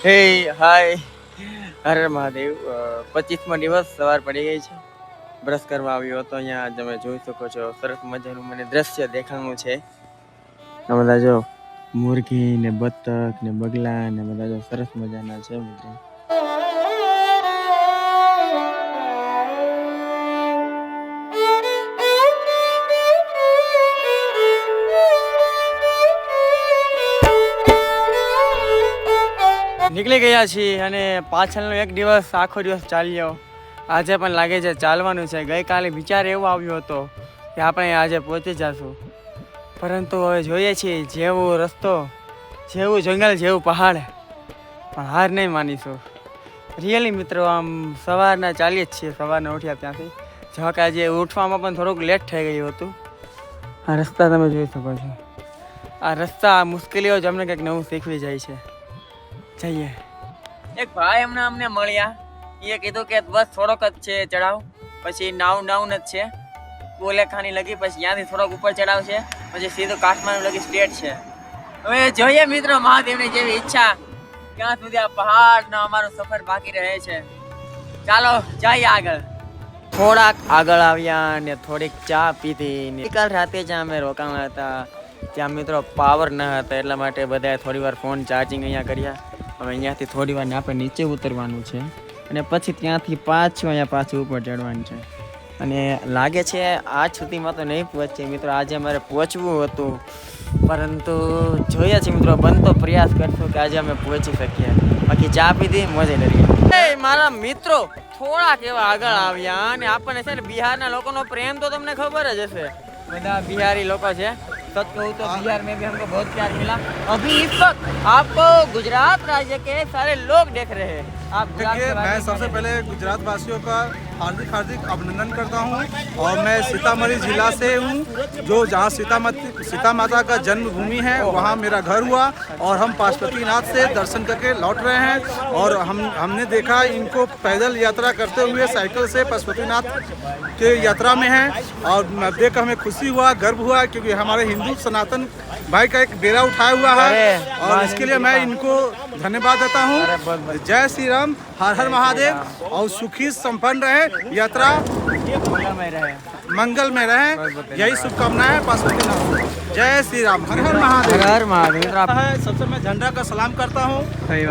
હે હાય હર મહાદેવ 25મો દિવસ સવાર પડી ગઈ છે. બ્રશ કરવા આવ્યો હતો. અહીંયા તમે જોઈ શકો છો સરસ મજાનું મને દ્રશ્ય દેખાણું છે. આ બધા જો મુરઘી ને બતક ને બગલા ને બધા જો સરસ મજાના છે મિત્રો. નીકળી ગયા છીએ અને પાછળનો એક દિવસ આખો દિવસ ચાલ્યો. આજે પણ લાગે છે ચાલવાનું છે. ગઈકાલે વિચાર એવો આવ્યો હતો કે આપણે આજે પહોંચી જશું, પરંતુ હવે જોઈએ છીએ જેવો રસ્તો, જેવું જંગલ, જેવું પહાડ, પણ હાર નહીં માનીશું. રિયલી મિત્રો આમ સવારના ચાલીએ જ છીએ, સવારના ઉઠ્યા ત્યાંથી. જો કે આજે ઉઠવામાં પણ થોડુંક લેટ થઈ ગયું હતું. આ રસ્તા તમે જોઈ શકો છો. આ રસ્તા મુશ્કેલીઓ જ અમને કંઈક નવું શીખવી જાય છે. જઈએ. એક ભાઈ અમને મળ્યા. એ કીધું કે બસ થોડોક જ છે ચડાવ, પછી ડાઉન જ છે, કોલેખાની લગી, પછી ત્યાંથી થોડોક ઉપર ચડાવ છે, પછી સીધું કાઠમાંડુ લગી સ્ટ્રેટ છે. હવે જોઈએ મિત્રો મહાદેવની જેવી ઈચ્છા ક્યાં સુધી આ પહાડનો અમારો સફર બાકી રહે છે. ચાલો જઈએ આગળ. થોડાક આગળ આવ્યા અને થોડીક ચા પીધી. કાલ રાતે જ અમે રોકાણા હતા. ત્યાં મિત્રો પાવર ન હતા, એટલા માટે બધાએ થોડી વાર ફોન ચાર્જિંગ અહીંયા કર્યા. હવે અહીંયાથી થોડી વાર આપણે નીચે ઉતરવાનું છે અને પછી ત્યાંથી પાછું ઉપર ચડવાનું છે. અને લાગે છે આજ સુધીમાં તો નહીં પહોંચીએ મિત્રો. આજે અમારે પહોંચવું હતું, પરંતુ જોઈએ છીએ મિત્રો, બનતો પ્રયાસ કરશું કે આજે અમે પહોંચી શકીએ. બાકી ચા પીધી, મોજે કરીએ. મારા મિત્રો થોડાક એવા આગળ આવ્યા અને આપણને છે ને બિહારના લોકોનો પ્રેમ તો તમને ખબર જ હશે. બધા बिहारी लोग છે. सच कहूँ तो बिहार में भी हमको बहुत प्यार मिला. अभी इस वक्त आपको गुजरात राज्य के सारे लोग देख रहे हैं. आप देखिए, मैं सबसे पहले गुजरात वासियों का हार्दिक अभिनंदन करता हूँ. और मैं सीतामढ़ी जिला से हूँ, जो जहाँ सीता माता का जन्मभूमि है, वहाँ मेरा घर हुआ. और हम पशुपतिनाथ से दर्शन करके लौट रहे हैं. और हमने देखा इनको पैदल यात्रा करते हुए साइकिल से पशुपतिनाथ के यात्रा में हैं. और देख हमें खुशी हुआ, गर्व हुआ, क्योंकि हमारे हिंदू सनातन भाई का एक बेड़ा उठाया हुआ है. और इसके लिए मैं इनको धन्यवाद देता हूँ. जय श्री राम, हर हर महादेव. और सुखी संपन्न रहे यात्रा, मंगल में रहे. यही शुभकामनाएं पशुपतिनाथ. जय श्री राम, हर हर महादेव. हर महादेव. सबसे मैं झंडा का सलाम करता हूँ.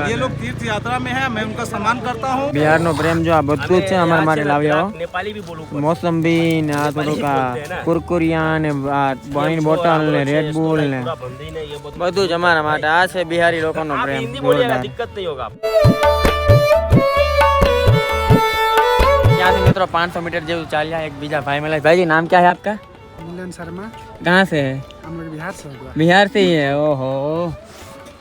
ये लोग तीर्थ यात्रा में है, मैं उनका सम्मान करता हूँ. बिहार नो प्रेम जो आ બધું છે અમારા માટે લાવ્યો. મોસંબી ને આ થોડુંક કુરકુરિયા ને પાણી બોટલ ને રેડ બુલ ને બધું જ અમારા માટે. આ છે બિહારી લોકોનો પ્રેમ. દિક્કત નહીં હોગા. यहाँ से मित्रों 500 मीटर जो चालिया. एक बीजा भाई मिला. भाई जी नाम क्या है आपका? मिलन शर्मा. कहाँ से है? हम लोग बिहार से. बिहार से ही है. ओहो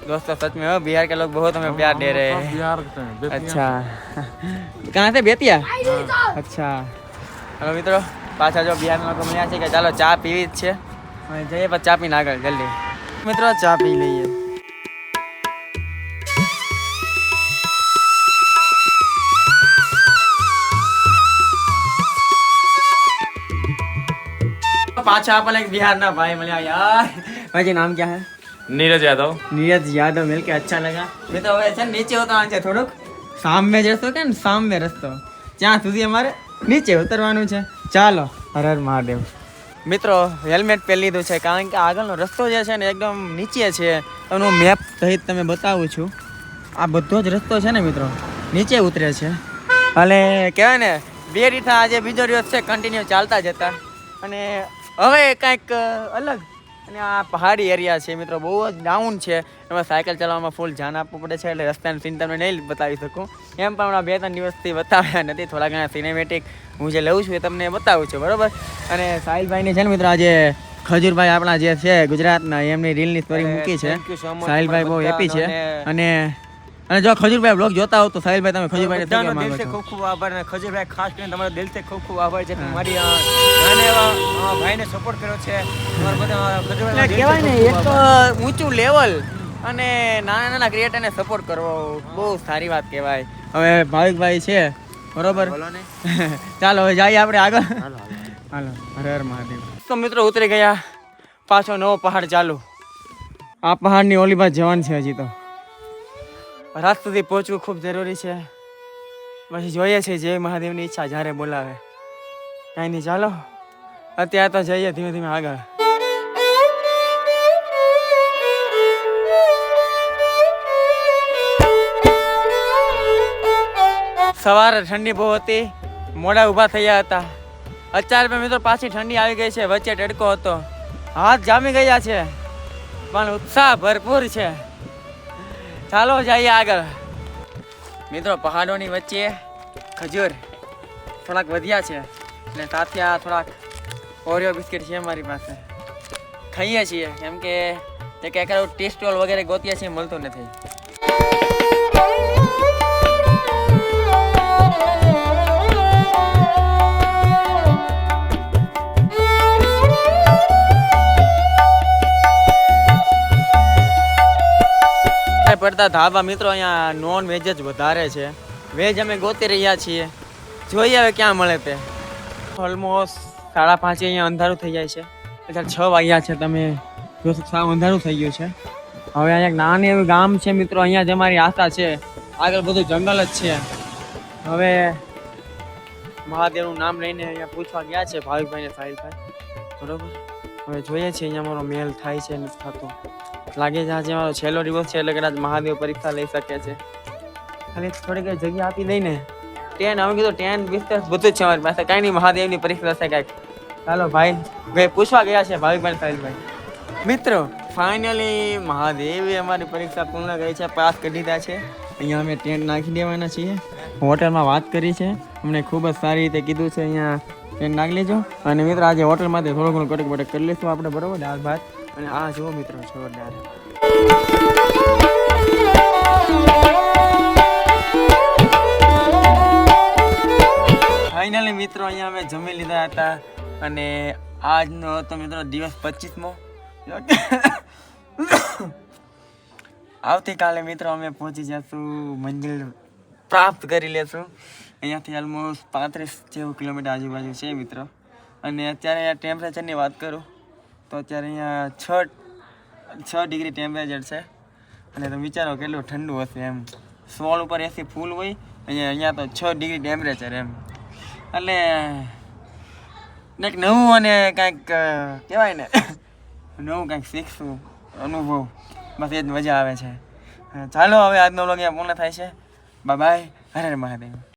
दोस्तों, सच में हो बिहार के लोग बहुत हमें प्यार दे रहे हैं. अच्छा, कहाँ से? बेतिया. अच्छा, हेलो मित्रों, पाछा जो बिहार में लोग मिला है, चलो चा पीवी છે. જઈએ પછી ચા પીને આગળ જલ્દી. મિત્રો ચા પી લઈએ. पाछा अपन एक बिहार ना भाई मिला यार. भाई जी नाम क्या है? नीरज यादव. नीरज यादव मिलके अच्छा लगा. मैं तो ऐसा नीचे होता છે થોડુંક સામ में જશો કે ને સામ में રસ્તો, ત્યાં સુધી અમારે નીચે ઉતરવાનું છે. ચાલો, હર હર મહાદેવ. મિત્રો હેલ્મેટ પહેરી લીધું છે, કારણ કે આગળનો રસ્તો જે છે ને એકદમ નીચે છે. તમને મેપ સહિત તમે બતાવું છું. આ બધો જ રસ્તો છે ને મિત્રો નીચે ઉતરે છે. અને કહેવાય ને બે રીતના આજે બીજો દિવસ છે કન્ટિન્યુ ચાલતા જતા. અને હવે કંઈક અલગ. અને આ પહાડી એરિયા છે મિત્રો, બહુ જ ડાઉન છે. એમાં સાયકલ ચલાવવામાં ફૂલ ધ્યાન આપવું પડે છે, એટલે રસ્તાની સીન તમને નહીં બતાવી શકું. એમ પણ હમણાં 2-3 દિવસથી બતાવ્યા નથી. થોડા ઘણા સિનેમેટિક હું જે લઉં છું એ તમને બતાવું છું, બરાબર. અને સાહિલભાઈને છે ને મિત્રો આજે ખજૂરભાઈ આપણા જે છે ગુજરાતના, એમની રીલની સ્ટોરી મૂકી છે. સાહિલભાઈ બહુ હેપી છે. અને જો ખજૂરભાઈ બ્લોગ જોતા હો તો સાહિલભાઈ તમે ખજૂરભાઈને શું કહેવા માંગો છો? ખૂબ ખૂબ આભાર. અને ખજૂરભાઈ ખાસ કરીને તમારા દિલથી ખૂબ ખૂબ આભાર છે. મારી નાના એવા ભાઈને સપોર્ટ કર્યો છે. કહેવાય ને એક ઊંચું લેવલ અને નાના ક્રિએટરને સપોર્ટ કરવો બહુ સારી વાત કહેવાય. હવે ભાવિકભાઈ છે, બરોબર. ચાલો હવે જઈએ આપણે આગળ. હાલો, હર હર મહાદેવ. તો મિત્રો ઉતરી ગયા, પાછો નવો પહાડ ચાલુ. આ પહાડની ઓલી બાજુ જવાનું છે હજી તો. રાત સુધી પહોંચવું ખૂબ જરૂરી છે. પછી જોઈએ છે જય મહાદેવની ઈચ્છા જ્યારે બોલાવે. કાંઈ નહીં, ચાલો અત્યારે તો જઈએ ધીમે ધીમે આગળ. સવારે ઠંડી બહુ હતી, મોડા ઊભા થયા હતા. અત્યારે મિત્રો પાછી ઠંડી આવી ગઈ છે, વચ્ચે તડકો હતો, હાથ જામી ગયા છે, પણ ઉત્સાહ ભરપૂર છે. ચાલો જઈએ આગળ. મિત્રો પહાડોની વચ્ચે ખજૂર થોડાક વધ્યા છે અને સાથે આ થોડાક ઓરિયો બિસ્કિટ છે અમારી પાસે. ખાઈએ છીએ કેમ કે તે કંઈક ટી સ્ટોલ વગેરે ગોતીએ છીએ, મળતું નથી. પડતા ધાબા મિત્રો અહીંયા નોન વેજ જ વધારે છે, વેજ અમે ગોતી રહ્યા છીએ. જોઈએ હવે ક્યાં મળે તે. ઓલમોસ્ટ 5:30 અહીંયા અંધારું થઈ જાય છે. અત્યારે 6 વાગ્યા છે. તમે જો સાવ અંધારું થઈ ગયું છે. હવે અહીંયા એક નાની એવું ગામ છે મિત્રો, અહીંયા જ અમારી આશા છે. આગળ બધું જંગલ જ છે. હવે મહાદેવનું નામ લઈને અહીંયા પૂછવા ગયા છે ભાવિકભાઈ ને સાહિલભાઈ, બરોબર. હવે જોઈએ છીએ અહીંયા અમારો મેલ થાય છે નથી થતો. લાગે છે આજે મારો છેલ્લો દિવસ છે, એટલે કદાચ મહાદેવ પરીક્ષા લઈ શકે છે. ખાલી થોડીક જગ્યા આપી દઈને ટેન અમે કીધું 10 20 બધું જ છે અમારી પાસે. કાંઈ નહીં, મહાદેવની પરીક્ષા થશે કાંઈક. ચાલો ભાઈ ગઈ પૂછવા ગયા છે ભાવિકભાઈ સાહિલભાઈ. મિત્રો ફાઇનલી મહાદેવે અમારી પરીક્ષા પૂર્ણ કરી છે, પાસ કરી દીધા છે. અહીંયા અમે ટેન્ટ નાખી દેવાના છીએ. હોટલમાં વાત કરી છે, અમને ખૂબ જ સારી રીતે કીધું છે અહીંયા ટેન્ટ નાખી લેજો. અને મિત્રો આજે હોટલમાંથી થોડું ઘણું કટક બટક કરી લઈશું આપણે, બરોબર. દાળ ભાત અને આ જુઓ મિત્રો જોરદાર. ફાઇનલી મિત્રો અહીંયા અમે જમી લીધા હતા અને આજનો હતો મિત્રો દિવસ 25મો. આવતીકાલે મિત્રો અમે પહોંચી જશું, મંજિલ પ્રાપ્ત કરી લેશું. અહીંયાથી ઓલમોસ્ટ 35 જેવું કિલોમીટર આજુબાજુ છે મિત્રો. અને અત્યારે ટેમ્પરેચરની વાત કરું તો અત્યારે અહીંયા 6 ડિગ્રી ટેમ્પરેચર છે. અને તમે વિચારો કેટલું ઠંડુ હશે એમ. 16 ઉપર AC ફૂલ હોય, અહીંયા તો 6 ડિગ્રી ટેમ્પરેચર એમ. એટલે કંઈક નવું અને કાંઈક કહેવાય ને નવું કાંઈક શીખશું, અનુભવ, બસ એ જ મજા આવે છે. ચાલો હવે આજનો વ્લોગ અહીંયા પૂર્ણ થાય છે. બાય બાય, હરે હરે મહાદેવ.